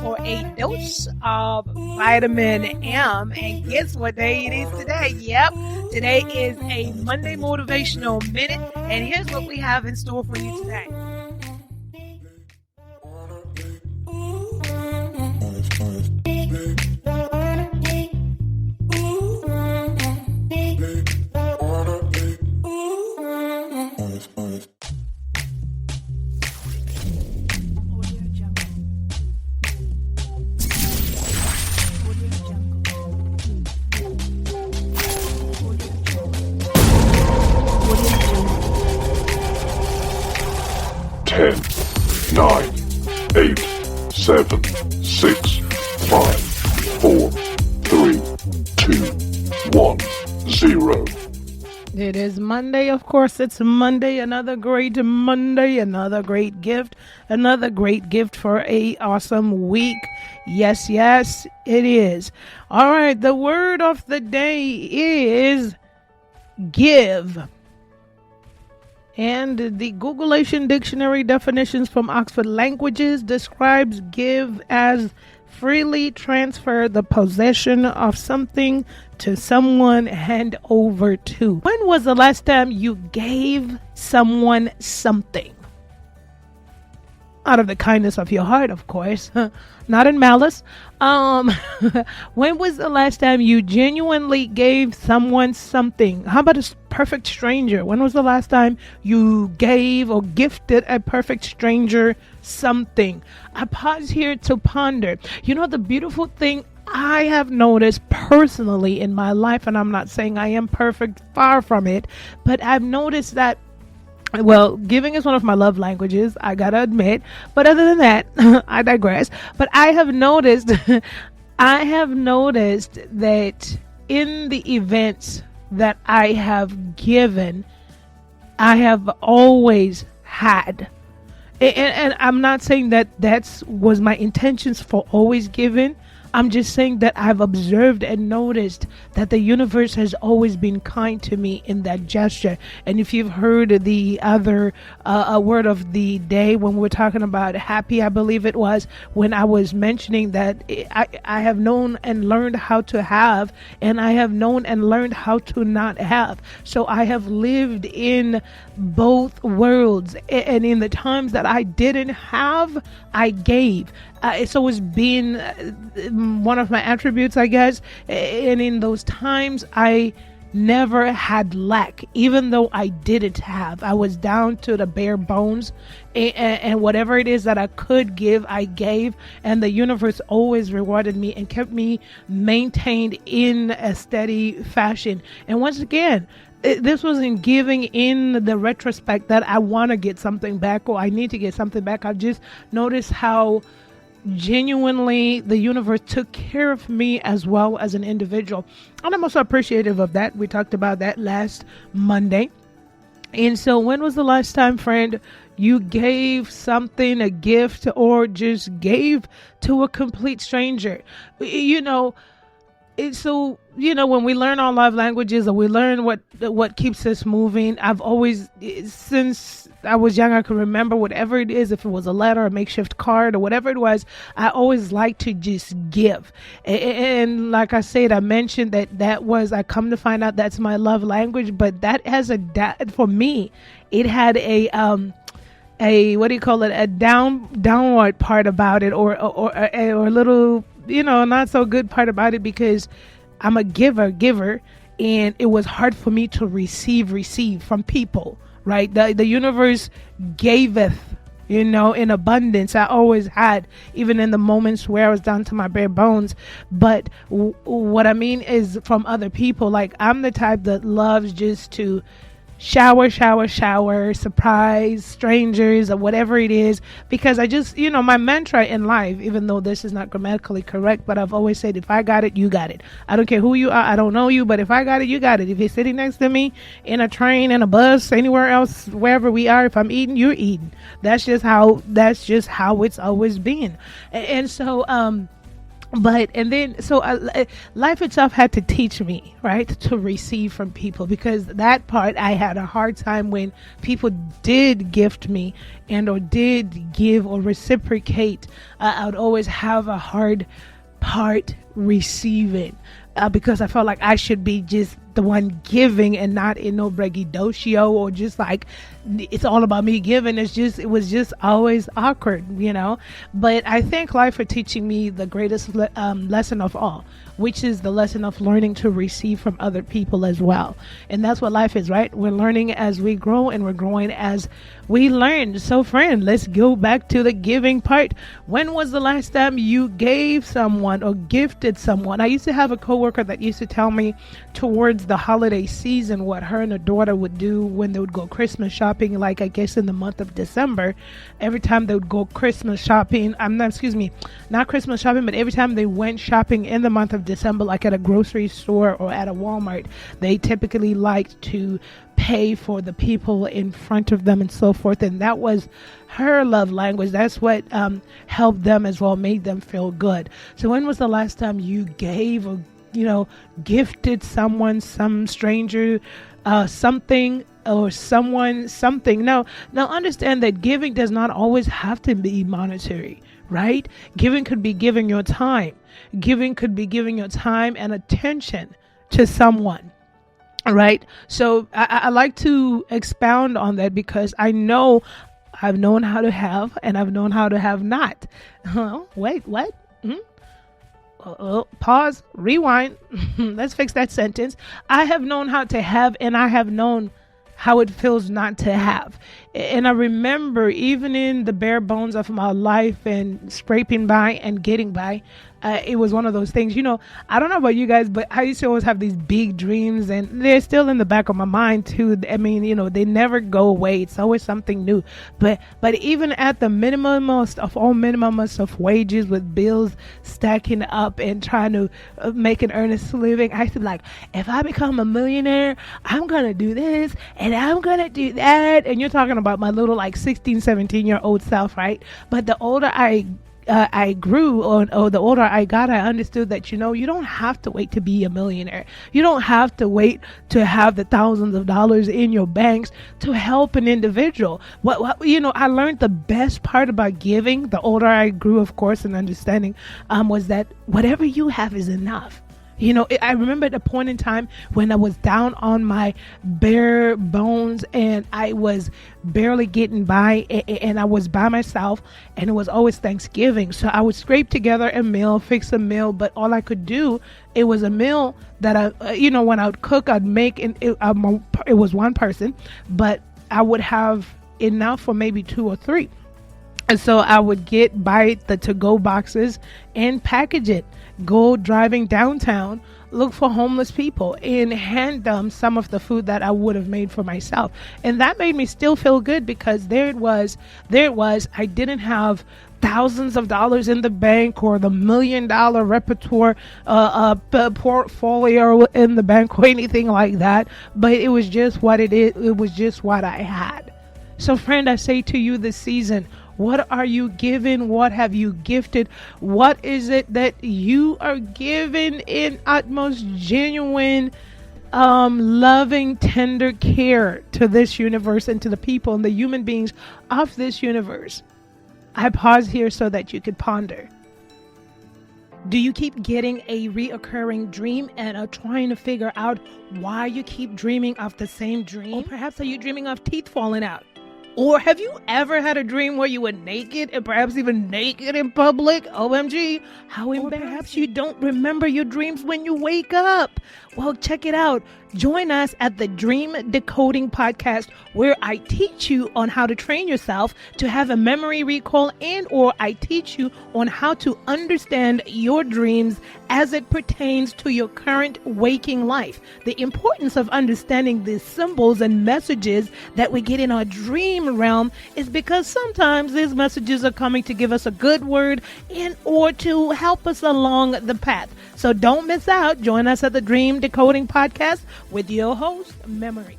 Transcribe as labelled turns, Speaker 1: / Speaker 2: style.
Speaker 1: for a dose of vitamin M. And guess what day it is today? Yep, today is a Monday Motivational Minute. And here's what we have in store for you today.
Speaker 2: Ten, 9, 8, 7, 6, 5, 4, 3, 2, 1, 0.
Speaker 1: It is Monday, of course. It's Monday, another great Monday, another great gift for a awesome week. Yes, it is. All right, the word of the day is give. And the Googleation Dictionary definitions from Oxford Languages describes give as freely transfer the possession of something to someone, hand over to. When was the last time you gave someone something? Out of the kindness of your heart, of course, not in malice. When was the last time you genuinely gave someone something? How about a perfect stranger? When was the last time you gave or gifted a perfect stranger something? I pause here to ponder. You know, the beautiful thing I have noticed personally in my life, and I'm not saying I am perfect, far from it, but I've noticed that, well, giving is one of my love languages, I gotta admit. But other than that, I digress. But I have noticed that in the events that I have given, I have always had. And I'm not saying that was my intentions for always giving. I'm just saying that I've observed and noticed that the universe has always been kind to me in that gesture. And if you've heard the other word of the day when we were talking about happy, I believe it was, when I was mentioning that I have known and learned how to have, and I have known and learned how to not have. So I have lived in both worlds, and in the times that I didn't have, I gave. It's always been one of my attributes, I guess. And in those times, I never had lack, even though I didn't have. I was down to the bare bones, and whatever it is that I could give, I gave. And the universe always rewarded me and kept me maintained in a steady fashion. And once again, this wasn't giving in the retrospect that I want to get something back or I need to get something back. I just noticed how genuinely the universe took care of me as well as an individual. And I'm also appreciative of that. We talked about that last Monday. And so when was the last time, friend, you gave something, a gift, or just gave to a complete stranger? You know, so, you know, when we learn our love languages, or we learn what keeps us moving, I've always, since I was young, I can remember whatever it is, if it was a letter, a makeshift card, or whatever it was, I always like to just give. And like I said, I mentioned that was, I come to find out that's my love language, but that has for me, it had a what do you call it? A downward part about it, or a little, you know, not so good part about it, because I'm a giver, and it was hard for me to receive from people, right? The universe gaveth, you know, in abundance. I always had, even in the moments where I was down to my bare bones. But what I mean is from other people. Like, I'm the type that loves just to shower, surprise strangers or whatever it is, because I just, you know, my mantra in life, even though this is not grammatically correct, but I've always said, if I got it, you got it. I don't care who you are. I don't know you, but if I got it, you got it. If you're sitting next to me in a train, in a bus, anywhere else, wherever we are, if I'm eating, you're eating. That's just how it's always been. And so, But and then so life itself had to teach me, right, to receive from people, because that part I had a hard time when people did gift me and or did give or reciprocate. I would always have a hard part receiving, because I felt like I should be just the one giving and not in no braggadocio, or just like it's all about me giving. It was just always awkward, But I thank life for teaching me the greatest lesson of all, which is the lesson of learning to receive from other people as well. And that's what life is, right? We're learning as we grow, and we're growing as we learn. So friend, let's go back to the giving part. When was the last time you gave someone or gifted someone? I used to have a coworker that used to tell me towards the holiday season what her and her daughter would do when they would go Christmas shopping, like I guess in the month of December. Every time they would go Christmas shopping, not Christmas shopping, but every time they went shopping in the month of December, like at a grocery store or at a Walmart, they typically liked to pay for the people in front of them and so forth. And that was her love language. That's what helped them as well, made them feel good. So when was the last time you gave or gifted someone, some stranger, something, or someone something? Now understand that giving does not always have to be monetary, right? Giving could be giving your time. Giving could be giving your time and attention to someone. Right. So I like to expound on that, because I know I've known how to have and I've known how to have not. Wait, what? Pause, rewind. Let's fix that sentence. I have known how to have, and I have known how it feels not to have. And I remember, even in the bare bones of my life and scraping by and getting by, it was one of those things, I don't know about you guys, but I used to always have these big dreams, and they're still in the back of my mind too. I mean, they never go away. It's always something new. But even at the minimumest of all minimumest of wages, with bills stacking up and trying to make an earnest living, I said, like, if I become a millionaire, I'm going to do this and I'm going to do that. And you're talking about my little 16, 17-year-old self, right? But the older I grew, or the older I got, I understood that, you don't have to wait to be a millionaire. You don't have to wait to have the thousands of dollars in your banks to help an individual. I learned the best part about giving, the older I grew, of course, and understanding, was that whatever you have is enough. I remember at a point in time when I was down on my bare bones and I was barely getting by, and I was by myself, and it was always Thanksgiving. So I would scrape together a meal, fix a meal, but all I could do, it was a meal that when I would cook, I'd make, and it was one person, but I would have enough for maybe 2 or 3. And so I would buy the to-go boxes and package it, go driving downtown, look for homeless people, and hand them some of the food that I would have made for myself. And that made me still feel good, because there it was. I didn't have thousands of dollars in the bank or the $1 million repertoire portfolio in the bank or anything like that. But it was just what it is. It was just what I had. So friend, I say to you this season, what are you giving? What have you gifted? What is it that you are giving in utmost genuine, loving, tender care to this universe and to the people and the human beings of this universe? I pause here so that you could ponder. Do you keep getting a reoccurring dream and are trying to figure out why you keep dreaming of the same dream? Or perhaps are you dreaming of teeth falling out? Or have you ever had a dream where you were naked, and perhaps even naked in public? OMG, how embarrassing. Or perhaps you don't remember your dreams when you wake up. Well, check it out. Join us at the Dream Decoding podcast, where I teach you on how to train yourself to have a memory recall, and or I teach you on how to understand your dreams as it pertains to your current waking life. The importance of understanding the symbols and messages that we get in our dream realm is because sometimes these messages are coming to give us a good word and or to help us along the path. So don't miss out. Join us at the Dream Decoding podcast with your host, Memory.